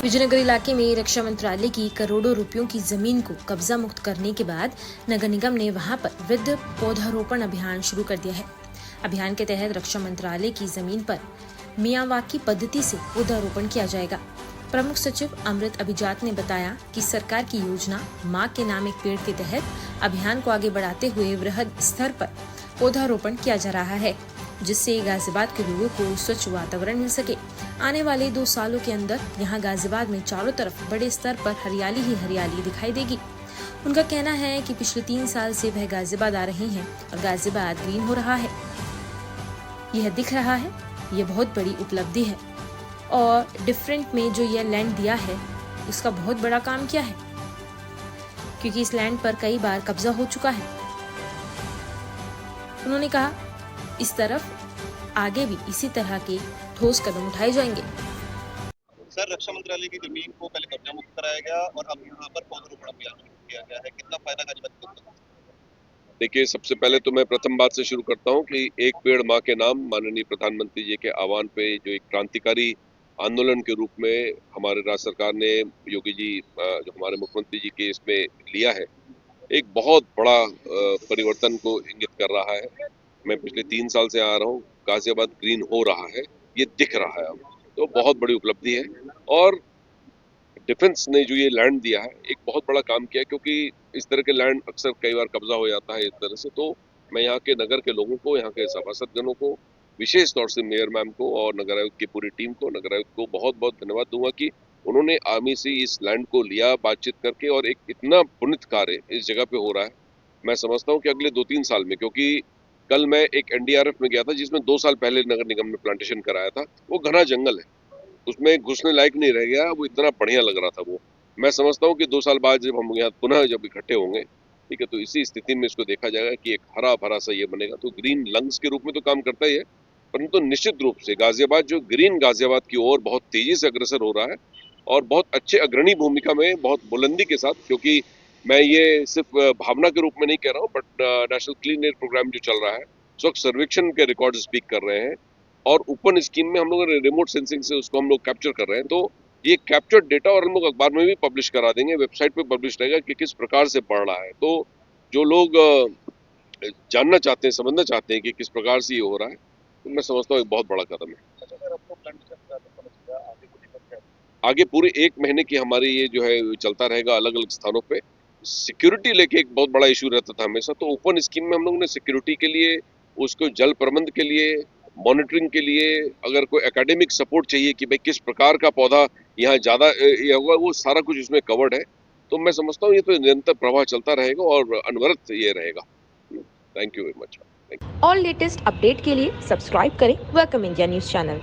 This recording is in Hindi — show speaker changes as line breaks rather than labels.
विजयनगर इलाके में रक्षा मंत्रालय की करोड़ों रुपयों की जमीन को कब्जा मुक्त करने के बाद नगर निगम ने वहां पर वृद्ध पौधारोपण अभियान शुरू कर दिया है। अभियान के तहत रक्षा मंत्रालय की जमीन पर मियावाकी पद्धति से पौधारोपण किया जाएगा। प्रमुख सचिव अमृत अभिजात ने बताया कि सरकार की योजना माँ के नाम एक पेड़ के तहत अभियान को आगे बढ़ाते हुए वृहद स्तर पर पौधारोपण किया जा रहा है, जिससे गाजियाबाद के लोगों को स्वच्छ वातावरण मिल सके। आने वाले 2 सालों के अंदर यहाँ गाजियाबाद में चारों तरफ बड़े स्तर पर हरियाली ही हरियाली दिखाई देगी। उनका कहना है कि पिछले 3 साल से वह गाजियाबाद आ रहे हैं और गाजियाबाद ग्रीन हो रहा है। यह दिख रहा है, यह बहुत बड़ी उपलब्धि है और डिफरेंट में जो यह लैंड दिया है उसका बहुत बड़ा काम किया है, क्योंकि इस लैंड पर कई बार कब्जा हो चुका है। उन्होंने कहा इस तरफ आगे भी इसी तरह के ठोस कदम उठाए जाएंगे।
सर, रक्षा मंत्रालय की जमीन को पहले कब्जा मुक्त कराया गया और अब यहाँ पर पौधारोपण अभियान शुरू किया गया है। कितना फायदा गाजियाबाद को?
देखिए, सबसे पहले तो मैं प्रथम बात से शुरू करता हूँ कि एक पेड़ माँ के नाम माननीय प्रधानमंत्री जी के आह्वान पे जो एक क्रांतिकारी आंदोलन के रूप में हमारे राज्य सरकार ने योगी जी जो हमारे मुख्यमंत्री जी के इसमें लिया है, एक बहुत बड़ा परिवर्तन को इंगित कर रहा है। मैं पिछले 3 साल से आ रहा हूँ, गाजियाबाद ग्रीन हो रहा है, ये दिख रहा है अब, तो बहुत बड़ी उपलब्धि है। और डिफेंस ने जो ये लैंड दिया है, एक बहुत बड़ा काम किया है, क्योंकि इस तरह के लैंड अक्सर कई बार कब्जा हो जाता है इस तरह से। तो मैं यहाँ के नगर के लोगों को, यहाँ के सभासदगणों को, विशेष तौर से मेयर मैम को और नगर आयुक्त की पूरी टीम को, नगर आयुक्त को बहुत बहुत धन्यवाद दूंगा कि उन्होंने आर्मी से इस लैंड को लिया बातचीत करके, और एक इतना पुनित कार्य इस जगह पे हो रहा है। मैं समझता हूँ कि अगले 2-3 साल में, क्योंकि कल मैं एक NDRF में गया था जिसमें 2 साल पहले नगर निगम ने प्लांटेशन कराया था, वो घना जंगल है, उसमें घुसने लायक नहीं रह गया, वो इतना बढ़िया लग रहा था वो। मैं समझता हूँ कि 2 साल बाद जब हम यहाँ पुनः जब इकट्ठे होंगे, ठीक है, तो इसी स्थिति में इसको देखा जाएगा कि एक हरा भरा सा ये बनेगा। तो ग्रीन लंग्स के रूप में तो काम करता ही है, परंतु निश्चित रूप से गाजियाबाद जो ग्रीन गाजियाबाद की ओर बहुत तेजी से अग्रसर हो रहा है और बहुत अच्छे अग्रणी भूमिका में, बहुत बुलंदी के साथ, क्योंकि मैं ये सिर्फ भावना के रूप में नहीं कह रहा हूँ, but national clean air program जो चल रहा है, स्वच्छ सर्वेक्षण के रिकॉर्ड स्पीक कर रहे हैं और ओपन स्कीम में हम लोग रिमोट सेंसिंग से उसको हम लोग कैप्चर कर रहे हैं। तो ये कैप्चर्ड डेटा और हम लोग अखबार में भी पब्लिश करा देंगे, वेबसाइट पे पब्लिश रहेगा कि किस प्रकार से बढ़ रहा है। तो जो लोग जानना चाहते हैं, समझना चाहते हैं कि किस प्रकार से ये हो रहा है, तो मैं समझता हूँ एक बहुत बड़ा कदम है। आगे पूरे 1 महीने की हमारी ये जो है चलता रहेगा अलग अलग स्थानों पे। सिक्योरिटी लेके एक बहुत बड़ा इशू रहता था हमेशा, तो ओपन स्कीम में हम लोगों ने सिक्योरिटी के लिए, उसको जल प्रबंध के लिए, मॉनिटरिंग के लिए, अगर कोई एकेडमिक सपोर्ट चाहिए कि भाई किस प्रकार का पौधा यहाँ ज्यादा ये होगा, वो सारा कुछ इसमें कवर्ड है। तो मैं समझता हूँ ये तो निरंतर प्रवाह चलता रहेगा और अनवरत ये रहेगा। Thank you very much.
और लेटेस्ट अपडेट के लिए सब्सक्राइब करें वेलकम इंडिया न्यूज चैनल।